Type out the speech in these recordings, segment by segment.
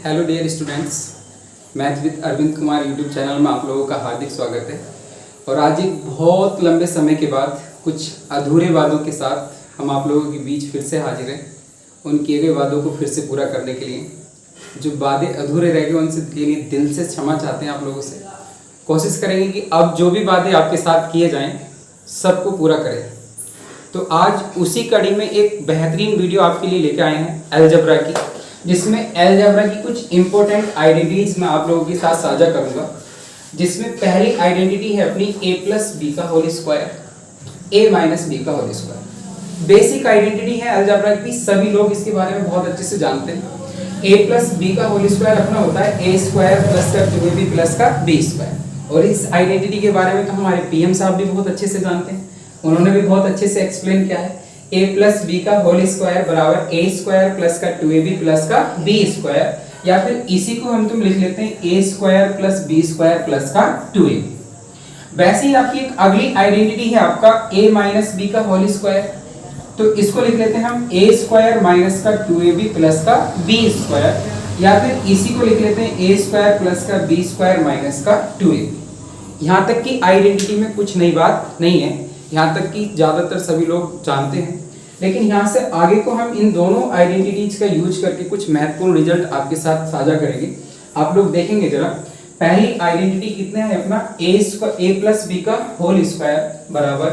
Hello dear students, math with Arvind Kumar YouTube channel में आप लोगों का हार्दिक स्वागत है। और आज एक बहुत लंबे समय के बाद कुछ अधूरे वादों के साथ हम आप लोगों के बीच फिर से हाजिर हैं। उन किए गए वादों को फिर से पूरा करने के लिए, जो वादे अधूरे रह गए उनसे के लिए दिल से क्षमा चाहते हैं आप लोगों से। कोशिश करेंगे कि अब जो भी वादे आपके साथ किए जाएँ सबको पूरा करें। तो आज उसी कड़ी में एक बेहतरीन वीडियो आपके लिए लेके आए हैं अलजेब्रा की, जिसमें अलजेब्रा की कुछ इंपॉर्टेंट आइडेंटिटीज मैं आप लोगों के साथ साझा करूंगा। जिसमें पहली आइडेंटिटी है अपनी a प्लस बी का whole square, a minus B का होल स्क्वायर। बेसिक आइडेंटिटी है अलजेब्रा की, सभी लोग इसके बारे में बहुत अच्छे से जानते हैं। a प्लस बी का होल स्क्वायर अपना होता है a स्क्वायर प्लस का 2ab प्लस का b स्क्वायर। और इस आइडेंटिटी के बारे में तो हमारे पीएम साहब भी बहुत अच्छे से जानते हैं, उन्होंने भी बहुत अच्छे से एक्सप्लेन किया है। a प्लस बी का होल स्क्वायर बराबर a स्क्वायर प्लस का 2ab प्लस का b स्क्वायर, या फिर इसी को हम तुम लिख लेते हैं a square plus b square plus का 2ab। वैसे ही आपकी एक अगली आइडेंटिटी है आपका a माइनस b का होल स्क्वायर, तो इसको लिख लेते हैं हम a स्क्वायर माइनस का 2ab प्लस का b स्क्वायर, या फिर इसी को लिख लेते हैं a स्क्वायर प्लस का b स्क्वायर माइनस का 2ab। यहाँ तक की आइडेंटिटी में कुछ नई बात नहीं है, यहाँ तक कि ज़्यादातर सभी लोग जानते हैं। लेकिन यहाँ से आगे को हम इन दोनों आइडेंटिटीज का यूज करके कुछ महत्वपूर्ण रिजल्ट आपके साथ साझा करेंगे। आप लोग देखेंगे जरा, पहली आइडेंटिटी कितने है अपना a प्लस बी का होल स्क्वायर बराबर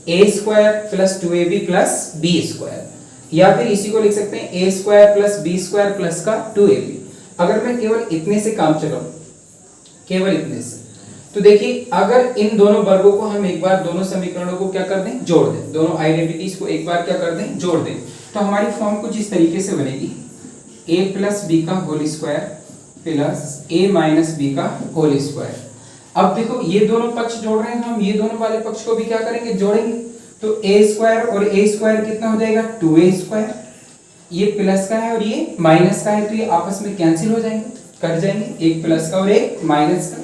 a square plus 2ab plus b square, या फिर इसी को लिख सकते हैं a square plus b square plus का 2ab। अगर मैं केवल इतने से काम चलाऊं, केवल इतने से, तो देखिए अगर इन दोनों वर्गों को हम एक बार दोनों समीकरणों को क्या कर दें, जोड़ दें, दोनों आइडेंटिटीज को एक बार क्या कर दें, जोड़ दें, तो हमारी फॉर्म कुछ इस तरीके से बनेगी a प्लस बी का whole square plus a minus B का होल स्क्वायर। अब देखो ये दोनों पक्ष जोड़ रहे हैं, तो हम ये दोनों वाले पक्ष को भी क्या करेंगे, जोड़ेंगे। तो a स्क्वायर और a स्क्वायर कितना हो जाएगा, 2a स्क्वायर। ये प्लस का है और ये माइनस का है, तो ये आपस में कैंसिल हो जाएंगे, कट जाएंगे, एक प्लस का और एक माइनस का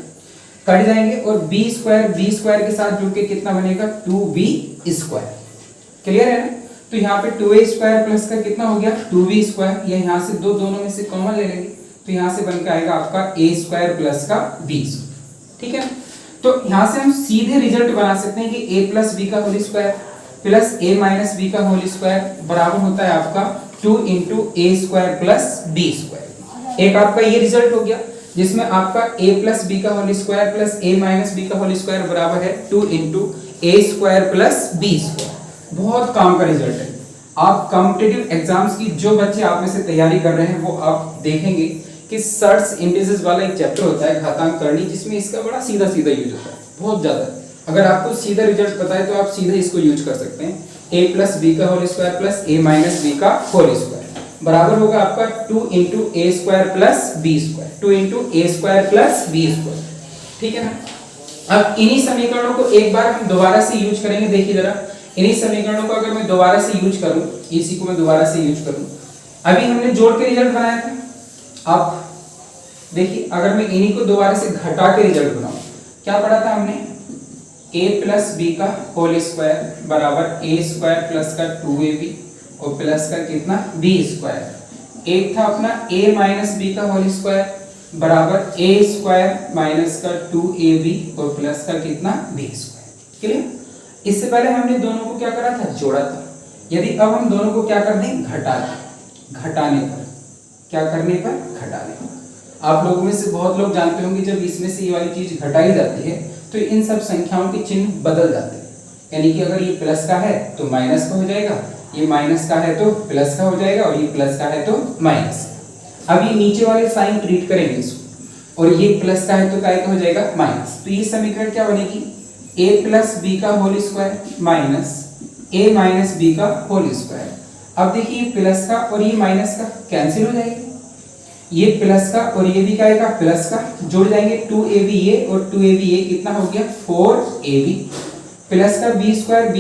कट जाएंगे। और b स्क्वायर के साथ जुड़ के कितना बनेगा, 2b स्क्वायर। क्लियर है ना। तो यहाँ पे 2a स्क्वायर प्लस का कितना हो गया, 2b स्क्वायर। ये यहाँ से दोनों में से कॉमन ले लेंगे, तो यहाँ से बनकर आएगा आपका a स्क्वायर प्लस का b स्क्वायर। ठीक है, तो यहाँ से हम सीधे रिजल्ट बना सकते हैं कि a प्लस बी का whole square plus a minus B का होल स्क्वायर बराबर होता है आपका 2 into a square plus b square. एक आपका ये रिजल्ट हो गया, जिसमें आपका a प्लस बी का whole square plus a minus B का होल स्क्वायर बराबर है 2 into a square plus b square. बहुत काम का रिजल्ट है। आप कॉम्पिटिटिव एग्जाम्स की जो बच्चे आप में से तैयारी कर रहे हैं, वो आप देखेंगे कि सर्ट्स इंडिसेस वाला एक चैप्टर होता है घातांक करनी, जिसमें इसका बड़ा सीधा सीधा यूज होता है, बहुत ज्यादा। अगर आपको सीधा रिजल्ट पता है तो आप सीधे इसको यूज कर सकते हैं। a प्लस बी का whole square plus a minus B का होल स्क्वायर बराबर होगा आपका 2 इंटू ए square plus B square, 2 into ए स्क्वायर प्लस बी स्क्वायर। ठीक है ना। अब इन्हीं समीकरणों को एक बार हम दोबारा से यूज करेंगे। देखिए जरा, इन्हीं समीकरणों को अगर मैं दोबारा से यूज करूं, इसी को मैं दोबारा से यूज करूं, अभी हमने जोड़ के रिजल्ट बनाया था। आप देखिए, अगर मैं इन्हीं को दोबारा से घटा के रिजल्ट बनाऊं, क्या पढ़ा था हमने, a प्लस बी का होल स्क्वायर बराबर a स्क्वायर प्लस का 2ab और प्लस का कितना, b स्क्वायर। एक था अपना a माइनस बी का होल स्क्वायर बराबर a स्क्वायर माइनस का 2ab और प्लस का कितना, b स्क्वायर। क्लियर। इससे पहले हमने दोनों को क्या करा था, जोड़ा था। यदि अब हम दोनों को क्या कर दें, घटा दें, घटाने पर, क्या करने पर, घटाने पर। आप लोगों में से बहुत लोग जानते होंगे, जब इसमें से ये वाली चीज घटाई जाती है तो इन सब संख्याओं के चिन्ह बदल जाते हैं। यानी कि अगर ये प्लस का है तो माइनस का हो जाएगा, ये माइनस का है तो प्लस का हो जाएगा, और ये प्लस का है तो माइनस। अब ये नीचे वाले साइन ट्रीट करेंगे इसको, और ये प्लस का है तो क्या हो जाएगा, माइनस। तो ये समीकरण क्या बनेगी, a प्लस बी का whole square minus a minus B का होल स्क्वायर। अब देखिए ये प्लस का और ये माइनस का कैंसिल हो जाएगा, ये प्लस का और ये भी क्या आएगा, प्लस का, जुड़ जाएंगे 2ab ये और 2ab ये, कितना हो गया, 4ab प्लस का b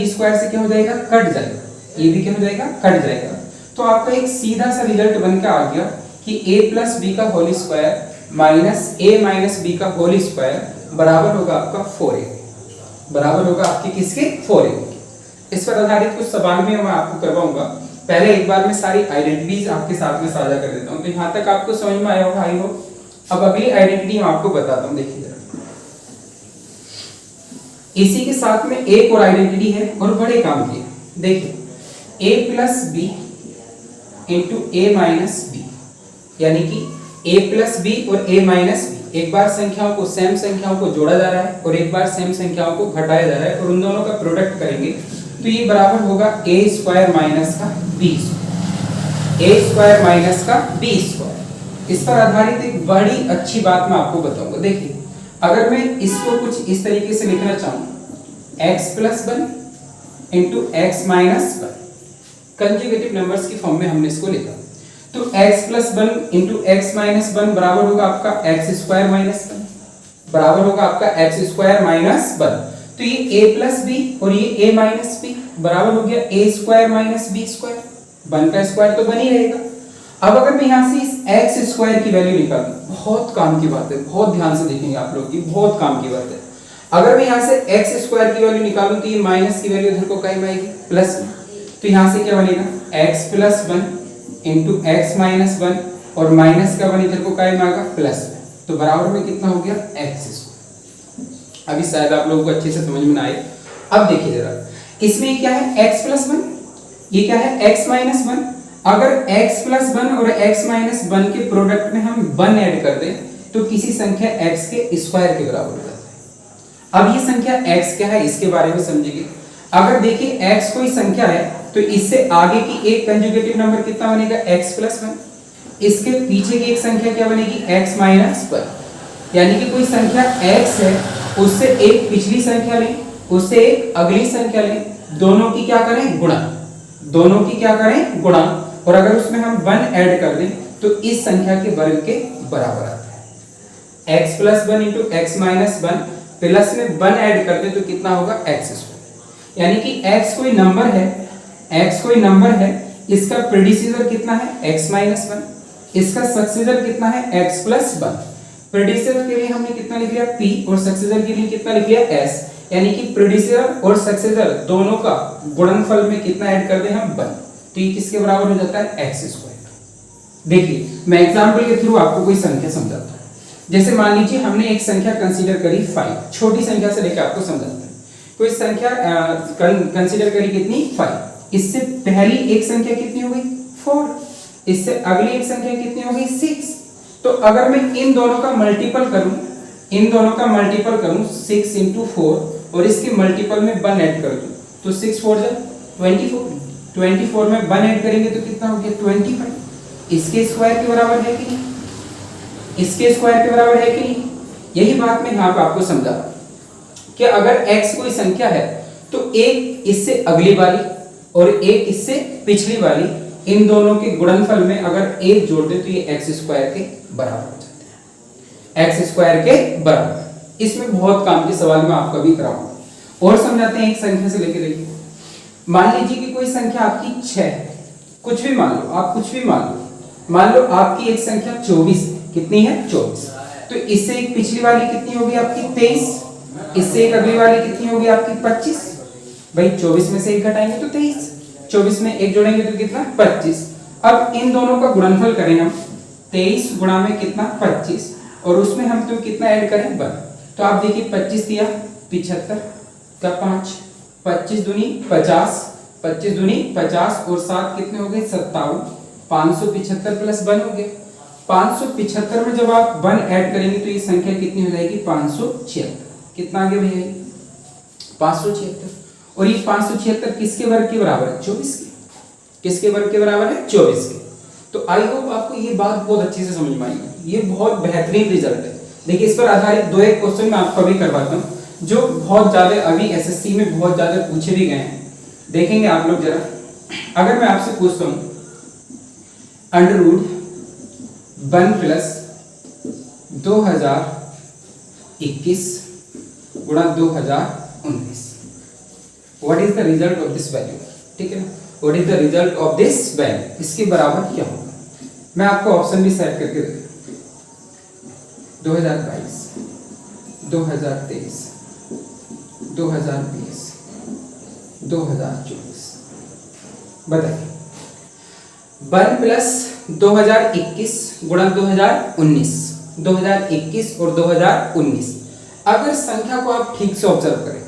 स्क्वायर से क्या हो जाएगा, कट जाएगा, ये भी क्या हो जाएगा, कट जाएगा। तो आपका एक सीधा सा रिजल्ट बनकर आ गया कि a प्लस बी का whole square minus a minus B का होल स्क्वायर बराबर होगा आपका 4ab, बराबर होगा आपके किसके, 4ab। इस पर आधारित कुछ सवाल में मैं आपको करवाऊंगा, पहले एक बार मैं सारी आइडेंटिटीज आपके साथ में साझा कर देता हूँ। तो यहाँ तक आपको समझ में आया होगा आई होप। अब अगली आइडेंटिटी मैं आपको बताता हूँ, देखिए जरा। इसी के साथ में एक और आइडेंटिटी है और बड़े काम की है। देखिए a plus b into a minus b, यानी कि a प्लस बी और a माइनस बी, एक बार संख्याओं को सेम संख्याओं को जोड़ा जा रहा है और एक बार सेम संख्याओं को घटाया जा रहा है और उन दोनों का प्रोडक्ट करेंगे तो ये बराबर होगा a स्क्वायर माइनस का b square, a square minus का b स्क्वायर। इस पर आधारित एक बड़ी अच्छी बात मैं आपको बताऊंगा। देखिए अगर मैं इसको कुछ इस तरीके से लिखना चाहूँ, x plus one into x minus one, conjugative numbers की फॉर्म में हमने इसको लिखा, तो x plus one into x minus one बराबर होगा आपका एक्स स्क्वायर माइनस वन, बराबर होगा आपका एक्स स्क्वायर माइनस वन। तो ये a प्लस बी और ये a माइनस बी बराबर हो गया a square minus b square, one का स्क्वायर तो बन ही रहेगा। अब अगर मैं यहाँ से इस एक्स स्क्वायर की वैल्यू निकालूं, बहुत काम की बात है, बहुत ध्यान से देखेंगे आप लोग की, बहुत काम की बात है। अगर मैं यहाँ से एक्स स्क्वायर की वैल्यू निकालूं तो ये माइनस की वैल्यू इधर को कहीं आएगी प्लस में, तो यहाँ से क्या बनेगा x plus one into x minus one और माइनस का वन इधर को कहीं आएगा प्लस में, तो बराबर में कितना हो गया एक्स स्क्वायर। अभी शायद आप लोगों को अच्छे से समझ में ना आए। अब देखिए जरा, इसमें क्या है एक्स प्लस वन, ये क्या है एक्स माइनस वन। अगर x प्लस वन और x माइनस वन के प्रोडक्ट में हम वन ऐड कर दें तो किसी संख्या x के स्क्वायर के बराबर हो जाता है। अब ये संख्या x क्या है इसके बारे में समझिए। अगर देखिए x कोई संख्या है तो इससे आगे की एक कंजुगेटिव नंबर कितना बनेगा x प्लस वन, इसके पीछे की एक संख्या क्या बनेगी x माइनस वन, यानी कि कोई संख्या x है उससे एक पिछली संख्या लें, उससे एक अगली संख्या लें, दोनों की क्या करें गुणा, दोनों की क्या करें गुणा, और अगर उसमें हम वन ऐड कर दें तो इस संख्या के वर्ग के बराबर आता है। x plus one into x minus one plus में वन ऐड कर दें तो कितना होगा एक्स स्क्वायर, यानी कि x कोई नंबर है, x कोई नंबर है, इसका प्रेडिसेसर कितना है x माइनस वन, इसका सक्सेसर कितना है x प्लस वन। प्रेडिसेसर के लिए हमने कितना लिख लिया p और सक्सेसर के लिए कितना लिख लिया s, यानी कि प्रेडिसेसर और सक्सेसर दोनों का गुणनफल में कितना ऐड कर दें हम वन, तो ये किसके बराबर हो जाता है एक्स स्क्वायर। देखिए मैं एग्जांपल के थ्रू आपको कोई संख्या समझाता हूं। जैसे मान लीजिए हमने एक संख्या कंसीडर करी 5, छोटी संख्या से लेकर आपको समझाता हूं। कोई संख्या कंसीडर करी कितनी 5, इससे पहली एक संख्या कितनी हो गई 4, इससे अगली एक संख्या कितनी हो गई 6। तो अगर मैं इन दोनों का मल्टीपल करूं, इन दोनों का मल्टीपल करूं 6 इंटू 4 और इसके मल्टीपल में 1 ऐड कर दूं तो 6 4 जा 24, 24 में 1 ऐड करेंगे तो कितना हो गया 25। इसके स्क्वायर के बराबर है कि नहीं, इसके स्क्वायर के बराबर है कि नहीं। यही बात मैं यहाँ पे आपको समझा कि अगर x कोई संख्या है तो एक इससे अगली वाली और एक इससे पिछली वाली, इन दोनों के गुणनफल में अगर एक जोड़ दे तो ये एक्स स्क्वायर के बराबर हो जाते हैं, एक्स स्क्वायर के बराबर। इसमें बहुत काम के सवाल मैं आपका भी कराऊंगा और समझाते हैं एक संख्या से लेकर। देखिए मान लीजिए कि कोई संख्या आपकी 6 है, कुछ भी मान लो, आप कुछ भी मान लो आपकी एक संख्या 24, कितनी है 24, तो इससे एक पिछली वाली कितनी होगी आपकी 23, इससे एक अगली वाली कितनी होगी आपकी 25। भाई 24 में से एक घटाएंगे तो 23, 24 में एक जोड़ेंगे तो कितना 25। अब इन दोनों का गुणनफल करें हम, 23 गुणा में कितना 25 और उसमें हम तो कितना ऐड करें 1, तो आप देखिए 25 दिया 75 का 5, 25 दूनी 50, 25 दूनी 50 और 7 कितने हो गए 57, 575 प्लस 1 हो गया। 575 में जब आप 1 ऐड करेंगे तो ये संख्या कितनी हो जाएगी 576। कितना आ गया भैया 576, और ये 576 किसके वर्ग के बराबर है 24 के, किसके वर्ग के बराबर है 24 के। तो आई होप आपको ये बात बहुत अच्छे से समझ में आई, ये बहुत बेहतरीन रिजल्ट है। देखिए इस पर आधारित दो एक क्वेश्चन मैं आपको भी करवाता हूँ जो बहुत ज्यादा अभी एसएससी में बहुत ज्यादा पूछे भी गए हैं, देखेंगे आप लोग जरा। अगर मैं आपसे पूछता हूँ अंडर रूट 1 प्लस 2021 गुणा 2019, what is the result of this value, ठीक है ना, what is the result of this value, इसके बराबर क्या होगा। मैं आपको ऑप्शन भी सेट करके देता हूं, 2022, 2023, 2020, 2024, बताइए 1 प्लस 2021 गुणा 2019, 2021 और 2019। अगर संख्या को आप ठीक से ऑब्जर्व करें,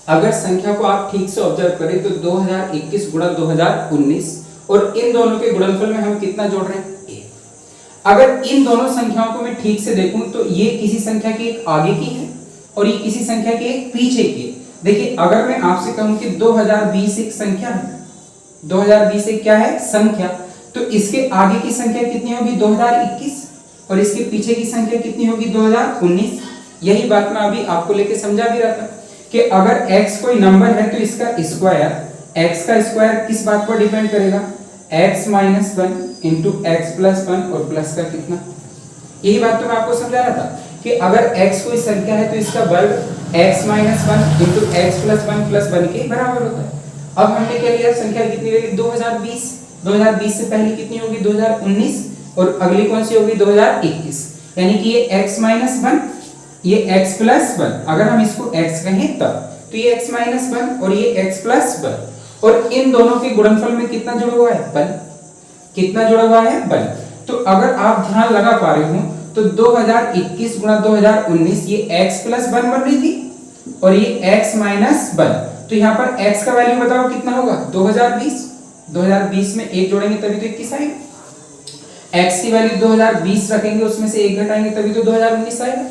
अगर संख्या को आप ठीक से ऑब्जर्व करें तो 2021 गुणा 2019 और इन दोनों के गुणनफल में हम कितना जोड़ रहे हैं? 1। अगर इन दोनों संख्याओं को मैं ठीक से देखूं तो ये किसी संख्या की एक आगे की है और ये किसी संख्या की एक पीछे की है। देखिए अगर मैं आपसे कहूं कि 2020 एक संख्या है, 2020 एक क्या है? संख्या, तो इसके आगे की संख्या कितनी होगी? 2021 और इसके पीछे की संख्या कितनी होगी? 2019। यही बात मैं अभी आपको लेके समझा भी रहा था कि अगर x कोई नंबर है तो इसका स्क्वायर, x का स्क्वायर किस बात पर डिपेंड करेगा? x minus 1 into x plus 1 और प्लस का कितना? यही बात तो मैं आपको समझा रहा था कि अगर x कोई संख्या है तो इसका वर्ग x minus 1 into x plus 1 plus 1 के बराबर होता है। अब हमने क्या लिया? संख्या कितनी ले ली? 2020। 2020 से पहले कितनी होगी? 2019 और अगली कौन सी होगी? 2021। यानी कि ये x माइनस 1, ये x प्लस 1। अगर हम इसको x कहें तब तो ये x माइनस 1 और ये x प्लस 1 और इन दोनों के गुणनफल में कितना जुड़ा हुआ है? 1। कितना जुड़ा हुआ है? 1। तो अगर आप ध्यान लगा पा रहे हो तो 2021 गुणा 2019 ये x प्लस 1 बन रही थी और ये x माइनस 1। तो यहाँ पर x का वैल्यू बताओ कितना होगा? 2020। 2020 में 1 जोड़ेंगे तभी तो 21 आएगा। x की वैल्यू 2020 रखेंगे, उसमें से 1 घटाएंगे तभी तो 2019 आएगा।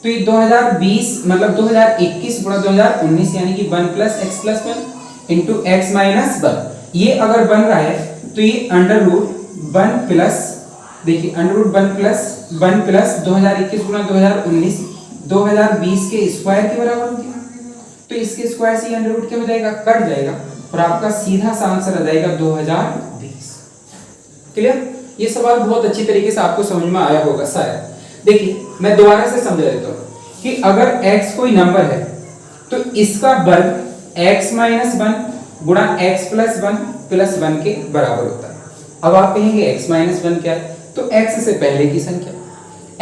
तो ये 2020 मतलब 2021 गुणा 2019 यानी कि 1 plus x plus 1 into x minus 1। ये अगर बन रहा है तो ये अंडर रूट 1 प्लस, देखिए अंडर रूट 1 प्लस 2021 गुणा 2019 2020 के स्क्वायर के बराबर हो गया। तो इसके स्क्वायर से अंडर रूट क्या हो जाएगा? कट जाएगा और आपका सीधा सा आंसर आ जाएगा 2020। क्लियर? ये सवाल बहुत अच्छी तरीके से आपको समझ में आया होगा शायद। देखिए मैं दोबारा से समझा देता हूं कि अगर x कोई नंबर है तो इसका वर्ग x माइनस 1 गुणा x प्लस 1 प्लस 1 के बराबर होता है। अब आप कहेंगे x माइनस 1 क्या है? तो x से पहले की संख्या,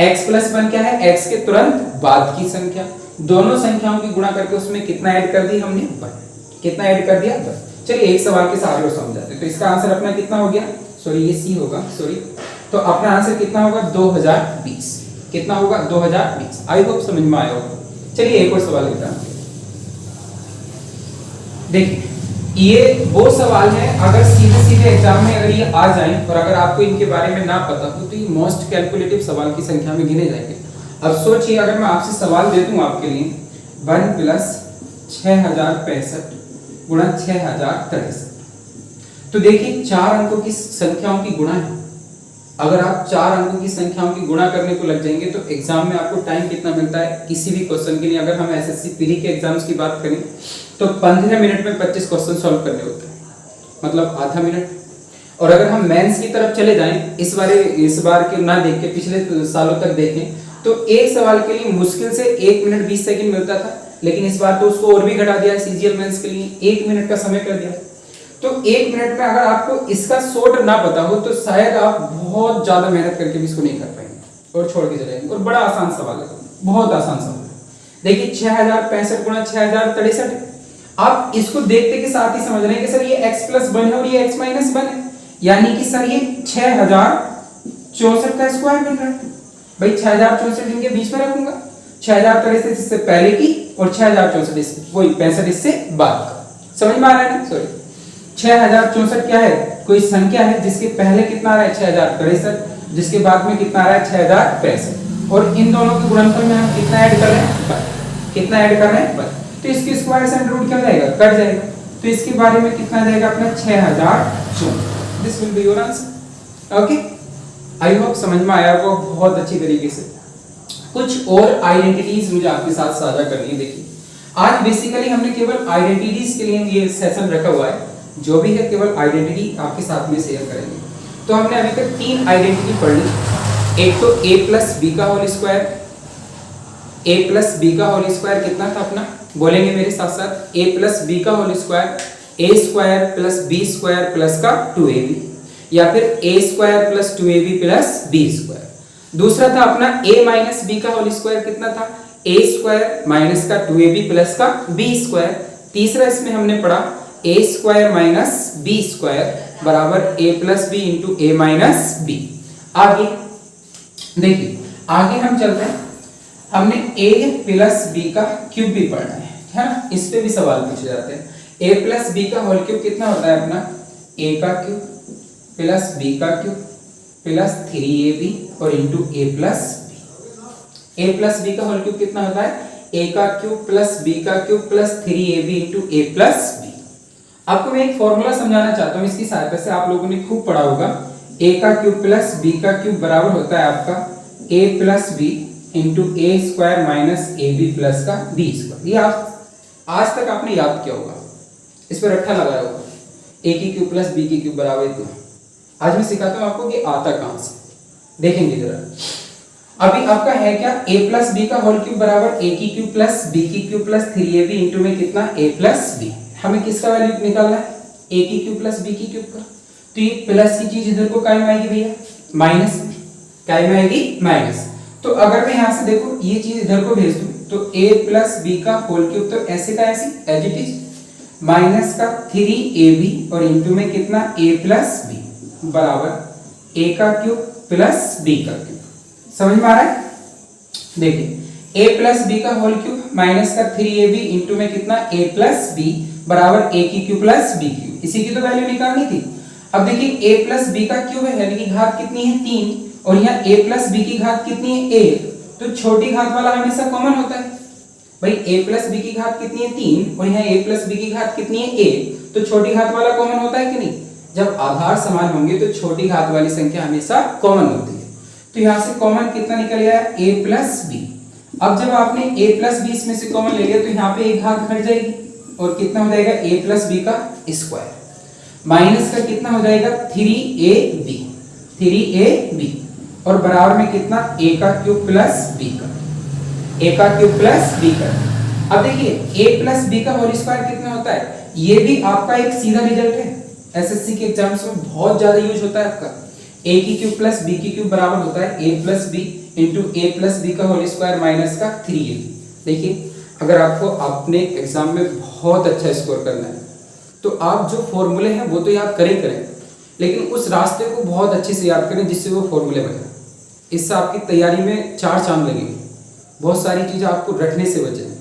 x प्लस 1 क्या है? x के तुरंत बाद की संख्या। दोनों संख्याओं की गुणा करके उसमें कितना ऐड कर दी हमने? 1। कितना ऐड कर दिया? 1। चलिए एक सवाल के साथ और समझाते हैं। तो इसका आंसर अपना कितना हो गया? सॉरी ये सी होगा, सॉरी। तो अपना आंसर कितना होगा? 2020। कितना होगा? 2020। आई होप समझ में आया होगा। चलिए एक और सवाल लेते हैं। देखिए ये वो सवाल है अगर सीधे सीधे एग्जाम में अगर ये आ जाए और अगर आपको इनके बारे में ना पता हो तो ये मोस्ट कैलकुलेटिव सवाल की संख्या में गिने जाएंगे। अब सोचिए अगर मैं आपसे सवाल दे दूं आपके लिए 1 प्लस 6065 गुणा 6063, तो देखिए 4 अंकों की संख्याओं की गुणा है। अगर आप 4 अंकों की संख्याओं की गुणा करने को लग जाएंगे तो एग्जाम में आपको टाइम कितना मिलता है? किसी भी क्वेश्चन के लिए अगर हम एसएससी प्री के एग्जाम्स की बात करें तो 15 मिनट में 25 क्वेश्चन सॉल्व करने होते हैं, मतलब आधा मिनट। और अगर हम मेंस की तरफ चले जाएं, इस बार के ना देख के पिछले सालों तक देखें तो एक सवाल के लिए मुश्किल से 1 मिनट 20 सेकंड मिलता था, लेकिन इस बार तो उसको और भी घटा दिया है। सीजीएल मेंस के लिए 1 मिनट का समय कर दिया। तो 1 मिनट में अगर आपको इसका शॉर्ट ना पता हो तो शायद आप बहुत ज्यादा मेहनत करके भी इसको नहीं कर पाएंगे और छोड़ के चले जाएंगे। और बड़ा आसान सवाल है, बहुत आसान सवाल है। देखिए 6065 गुणा 6063, आप इसको देखते के साथ ही समझ रहे हैं कि सर ये x प्लस 1 है और ये x माइनस 1 है, यानी कि सर ये 6064 का स्क्वायर बन रहा है। भाई 6064 इनके बीच में रखूंगा, 6063 इससे पहले की और 6064 वही 65 इससे बाद का। समझ में आ रहा है ना? सॉरी 6064 क्या है? कोई संख्या है जिसके पहले कितना आ रहा है? 6063, जिसके बाद में कितना आ रहा है? 6065। और इन दोनों के गुणनफल में हम कितना ऐड कर रहे हैं? 1। कितना ऐड कर रहे हैं? 1। तो इसके स्क्वायर से अंडर रूट क्या हो जाएगा? कट जाएगा। तो इसके बारे में कितना जाएगा अपना? 6064। This will be your answer. Okay, I hope समझ में आया होगा बहुत अच्छी तरीके से। कुछ और आइडेंटिटीज मुझे आपके साथ साझा करनी है। देखिए आज बेसिकली हमने केवल आइडेंटिटीज के लिए ये सेशन रखा हुआ है, जो भी है केवल आइडेंटिटी आपके साथ में शेयर करेंगे। तो हमने अभी तक 3 आइडेंटिटी पढ़ ली। एक तो a प्लस बी का whole square, a plus B का होल स्क्वायर कितना था अपना? बोलेंगे मेरे साथ साथ, a प्लस बी का whole square a square plus B square plus का 2ab, या फिर a square plus 2ab plus b square. दूसरा था अपना a माइनस बी का होल स्क्वायर कितना था? a स्क्वायर माइनस का 2ab प्लस का b स्क्वायर। तीसरा इसमें हमने पढ़ा a square minus b square बराबर a plus b into a minus b. आगे देखिए, आगे हम चलते हैं, हमने a प्लस बी का क्यूब भी पढ़ना है ना, इस पे भी सवाल पूछे जाते हैं। a प्लस बी का होल क्यूब कितना होता है अपना, a का क्यूब प्लस b का क्यूब प्लस 3ab और into a plus b. a plus B का होल क्यूब कितना होता है, a का क्यूब प्लस b का cube plus 3ab into a plus b. आपको मैं एक फॉर्मूला समझाना चाहता हूँ, इसकी सहायता से आप लोगों ने खूब पढ़ा होगा। a का क्यूब प्लस b का क्यूब बराबर होता है आपका a plus b into A square minus a b plus का बी स्क्वायर। ये आप आज तक आपने याद किया होगा, इस पर रट्टा लगाया होगा, a की क्यूब प्लस b की क्यूब बराबर इतना। आज मैं सिखाता हूँ आपको कि आता कहाँ से, देखेंगे जरा। अभी आपका है क्या, a प्लस बी का होल क्यूब बराबर a की क्यूब प्लस b की क्यूब प्लस 3ab इंटू में कितना a प्लस b। हमें किसका वैल्यू निकालना है, a की क्यूब प्लस b की क्यूब का। तो ये प्लस की चीज इधर को कायम आएगी भैया, माइनस कायम आएगी माइनस। तो अगर मैं यहाँ से देखो ये चीज इधर को भेज दूं तो a प्लस बी का होल क्यूब तो ऐसे का ऐसी एज इट इज माइनस का 3ab और इंटू में कितना a प्लस बी बराबर a का क्यूब प्लस b का क्यूब। समझ में आ रहा है, देखिए a प्लस बी का होल क्यूब माइनस का 3ab इंटू में कितना a प्लस बी बराबर a की क्यूब प्लस b क्यूब। इसी की तो वैल्यू निकालनी थी। अब देखिए a प्लस बी का क्यूब है, यानी कि घात कितनी है 3 और यहाँ a प्लस बी की घात कितनी है 1, तो छोटी घात वाला हमेशा कॉमन होता है। भाई a प्लस बी की घात कितनी है 3 और यहाँ a प्लस बी की घात कितनी है 1, तो छोटी घात वाला कॉमन होता है कि नहीं। जब आधार समान होंगे तो छोटी घात वाली संख्या हमेशा कॉमन होती है। तो यहाँ से कॉमन कितना निकल गया a प्लस बी। अब जब आपने a प्लस बी इसमें से कॉमन ले लिया तो यहाँ पे एक घात घट जाएगी और कितना हो जाएगा a प्लस बी का स्क्वायर माइनस का कितना हो जाएगा 3ab और बराबर में कितना a का क्यूब प्लस b का, a का क्यूब प्लस b का। अब देखिए a प्लस b का होल स्क्वायर कितना होता है, ये भी आपका एक सीधा रिजल्ट है, एसएससी के एग्जाम्स में बहुत ज्यादा यूज होता है आपका। a की क्यूब प्लस b की क्यूब बराबर होता है a plus b into a plus B का होल स्क्वायर माइनस का 3ab। देखिए अगर आपको अपने एग्जाम में बहुत अच्छा स्कोर करना है तो आप जो फॉर्मूले हैं वो तो याद करें, लेकिन उस रास्ते को बहुत अच्छे से याद करें जिससे वो फॉर्मूले बने। इससे आपकी तैयारी में 4 चांद लगेंगे, बहुत सारी चीज़ें आपको रटने से बचेंगी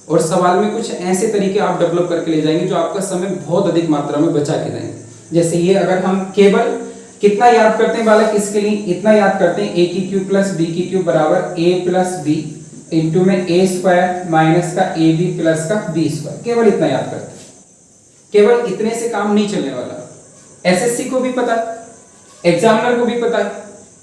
और सवाल में कुछ ऐसे तरीके आप डेवलप करके ले जाएंगे जो आपका समय बहुत अधिक मात्रा में बचा के देंगे। जैसे ये अगर हम केवल कितना याद करते हैं बालक, इसके लिए इतना याद करते हैं a की क्यूब प्लस b की क्यूब बराबर a प्लस बी इंटू में a स्क्वायर माइनस का ab प्लस का b स्क्वायर, केवल इतना याद करते हैं। केवल इतने से काम नहीं चलने वाला। एसएससी को भी पता, एग्जामिनर को भी पता है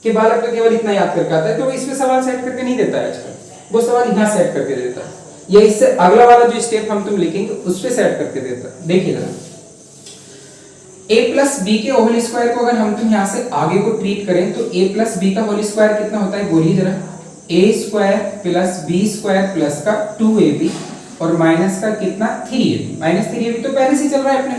कि बालक तो केवल इतना याद करके आता है, तो इसमें सवाल सेट करके नहीं देता है आजकल, वो सवाल यहाँ सेट करके देता है या इससे अगला वाला जो स्टेप हम तुम लिखेंगे उस पे सेट करके देता है। देखिए जरा a प्लस बी के होल स्क्वायर को अगर हम तुम यहाँ से आगे को ट्रीट करें तो a प्लस बी का होल स्क्वायर कितना होता है, बोलिए जरा। a square plus B square plus का 2ab और माइनस का कितना 3ab, माइनस 3ab तो पहले से चल रहा है अपने,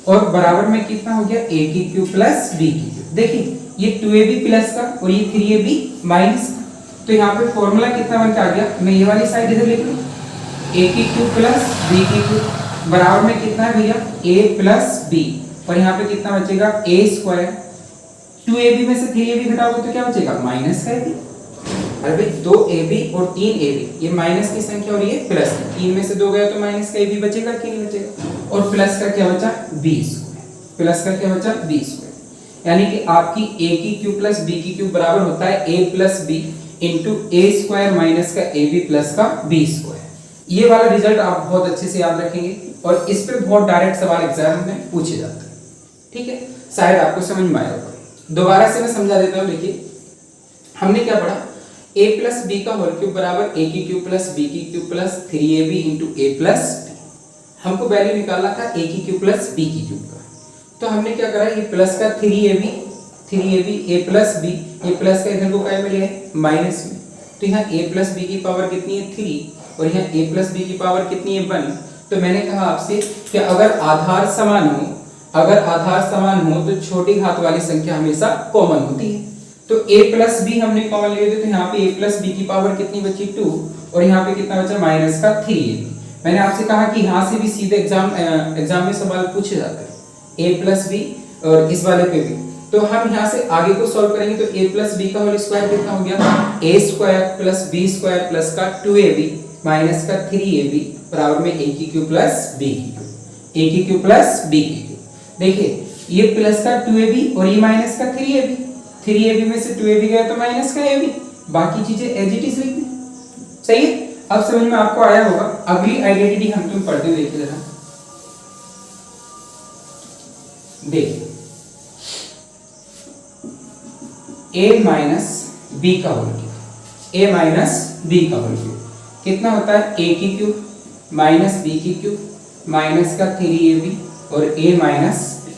और बराबर में कितना हो गया a की क्यूब प्लस b की क्यूब। देखिए ये 2ab प्लस का और ये 3ab माइनस का, तो यहाँ पे फॉर्मूला कितना बन के आ गया, मैं ये वाली साइड इधर लिख लूँ a की क्यूब प्लस b की क्यूब बराबर में कितना है भैया a प्लस b और यहाँ पे कितना बचेगा a स्क्वायर, 2ab में से 3ab घटाओगे तो क्या बचेगा माइनस का ab। अरे भाई 2ab और 3ab ये माइनस की संख्या और ये प्लस की, 3 में से 2 गया तो माइनस का ab बचेगा कि नहीं बचेगा, और प्लस का क्या बचा b स्क्वायर, प्लस का क्या बचा b स्क्वायर। यानी कि आपकी a की क्यूब प्लस b की क्यूब बराबर होता है a plus b into a square minus का ab प्लस का b स्क्वायर। ये वाला रिजल्ट आप बहुत अच्छे से याद रखेंगे और इस पे बहुत डायरेक्ट सवाल एग्जाम में पूछे जाते हैं। ठीक है, शायद आपको समझ में आया होगा। दोबारा से मैं समझा देता हूँ। देखिए हमने क्या पढ़ा, a प्लस बी का होल क्यूब बराबर a की क्यूब प्लस b की cube plus 3ab into a plus b। हमको वैल्यू निकालना था a की क्यूब प्लस b की क्यूब का, तो हमने क्या करा, ये प्लस का 3ab a प्लस b, ये प्लस का इधर को क्या मिले माइनस में, तो यहाँ a प्लस b की पावर कितनी है 3 और यहाँ a प्लस b की पावर कितनी है 1। तो मैंने कहा आपसे कि अगर आधार समान हो तो छोटी घात वाली संख्या हमेशा कॉमन होती है। तो a प्लस बी हमने कॉमन ले लिया, तो यहाँ पे a प्लस बी की पावर कितनी बची 2 और यहाँ पे कितना बचा माइनस का 3ab। मैंने आपसे कहा कि यहाँ से भी सीधे एग्जाम में सवाल पूछे जाते हैं, a प्लस बी और इस वाले पे भी। तो हम यहाँ से आगे को सॉल्व करेंगे तो a प्लस बी का होल स्क्वायर कितना हो गया, a square plus B square plus का 2ab माइनस का 3ab बराबर में a की क्यूब प्लस b की क्यूब, a की क्यूब प्लस b की क्यूब। देखिए ये प्लस का 2ab और ये माइनस का 3ab, 3ab में से 2ab गया तो माइनस का ab, बाकी चीजें एज इट इज लिख दें। सही है, अब समझ में आपको आया होगा। अगली आइडेंटिटी हम तुम पढ़ते हैं, देखिए जरा, देखिए a माइनस बी का whole cube, a minus B का होल क्यूब कितना होता है, a की क्यूब माइनस b की क्यूब माइनस का 3ab और a माइनस b।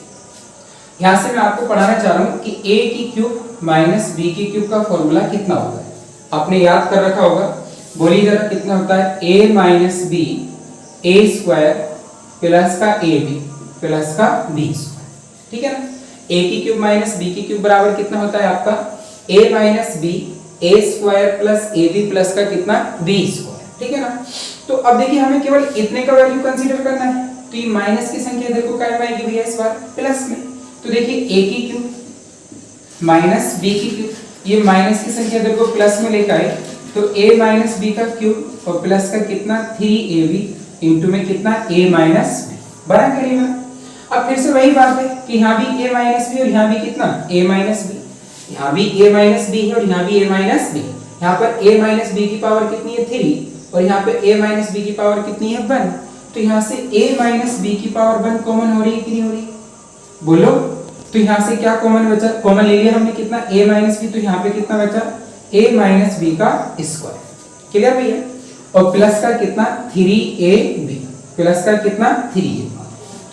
यहां से मैं आपको पढ़ाना चाह रहा हूं कि a की क्यूब माइनस b की क्यूब का फॉर्मूला कितना होता है, आपने याद कर रखा होगा। बोलिए जरा कितना होता है, a minus B a square plus का ab प्लस का b स्क्वायर, ठीक है ना। a की क्यूब माइनस b की क्यूब बराबर कितना होता है आपका, a minus B a square plus ab plus का कितना, b स्क्वायर, ठीक है ना। तो अब देखिए हमें केवल इतने का वैल्यू कंसीडर करना है, तो ये माइनस की संख्या देखो क्या आएगी भैया इस बार प्लस में। तो देखिए a की क्यूब माइनस b की क्यूब, ये माइनस की संख्या देखो प्लस में लेकर आए तो a माइनस बी का क्यूब और प्लस का कितना 3ab इंटू में कितना a माइनस बी, बना करिएगा। अब फिर से वही बात है कि यहाँ भी a माइनस बी और यहाँ भी कितना a माइनस बी, यहाँ भी a माइनस बी है और यहाँ भी a माइनस बी। यहाँ पर a माइनस बी की पावर कितनी है 3 और यहाँ पे a माइनस बी की पावर कितनी है 1, तो यहाँ से a माइनस बी की पावर 1 कॉमन हो रही है कि नहीं हो रही, बोलो। तो यहाँ से क्या कॉमन बचा, कॉमन ले लिया हमने कितना a माइनस बी, तो यहाँ पे कितना बचा a माइनस बी का स्क्वायर, क्लियर भैया। और प्लस का कितना 3ab, प्लस का कितना 3ab,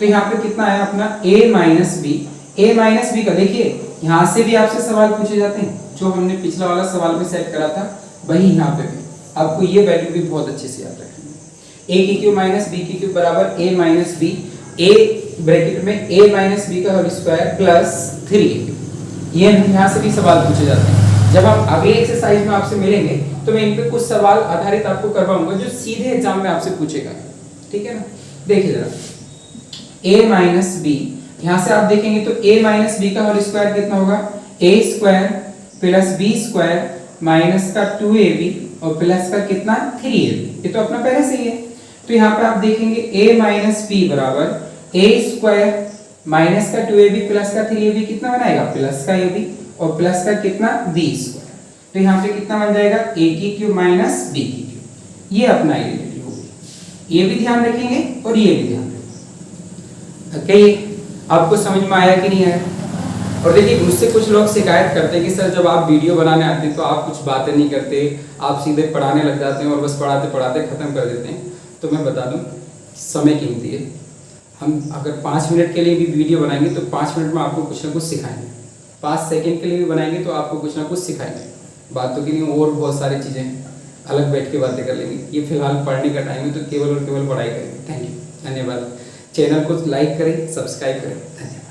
तो यहाँ पे कितना आया अपना a माइनस बी का। देखिए यहाँ से भी आपसे सवाल पूछे जाते हैं, जो हमने पिछला वाला सवाल में सेट करा था वही यहाँ पे भी आपको ये वैल्यू भी बहुत अच्छे से याद रखनी है। a की क्यूब माइनस b की क्यूब बराबर a minus B, a bracket में a माइनस बी का होल स्क्वायर प्लस 3ab। ये यहाँ से भी सवाल पूछे जाते हैं। जब हम अगले एक्सरसाइज में आपसे मिलेंगे तो मैं इन पे कुछ सवाल आधारित आपको करवाऊंगा जो सीधे एग्जाम में आपसे पूछेगा, ठीक है ना। देखिए जरा a माइनस बी, यहाँ से आप देखेंगे तो a माइनस बी का होल स्क्वायर कितना होगा, a square plus b square minus का 2ab और प्लस का कितना 3ab, ये तो अपना पहले से ही है। तो यहाँ पे आप देखेंगे a माइनस बी बराबर a स्क्वायर माइनस का 2ab प्लस का 3ab कितना बनाएगा, प्लस का ab और प्लस का कितना b स्क्वायर, तो यहाँ पे कितना बन जाएगा a की क्यूब माइनस b की क्यूब। ये अपना आइडेंटिटी होगी, ये भी ध्यान रखेंगे और ये भी ध्यान रखेंगे। ओके, आपको समझ में आया कि नहीं आया। और देखिए मुझसे कुछ लोग शिकायत करते हैं कि सर जब आप वीडियो बनाने आते हैं तो आप कुछ बातें नहीं करते, आप सीधे पढ़ाने लग जाते हैं और बस पढ़ाते पढ़ाते ख़त्म कर देते हैं। तो मैं बता दूं समय कीमती है, हम अगर 5 मिनट के लिए भी वीडियो बनाएंगे तो 5 मिनट में आपको कुछ ना कुछ सिखाएंगे, 5 सेकंड के लिए भी बनाएंगे तो आपको कुछ ना कुछ सिखाएंगे। बातों के लिए और बहुत सारी चीज़ें अलग बैठ के बातें कर लेंगे, ये फिलहाल पढ़ने का टाइम है तो केवल और केवल पढ़ाई करेंगे। थैंक यू, धन्यवाद। चैनल को लाइक करें, सब्सक्राइब करें, धन्यवाद।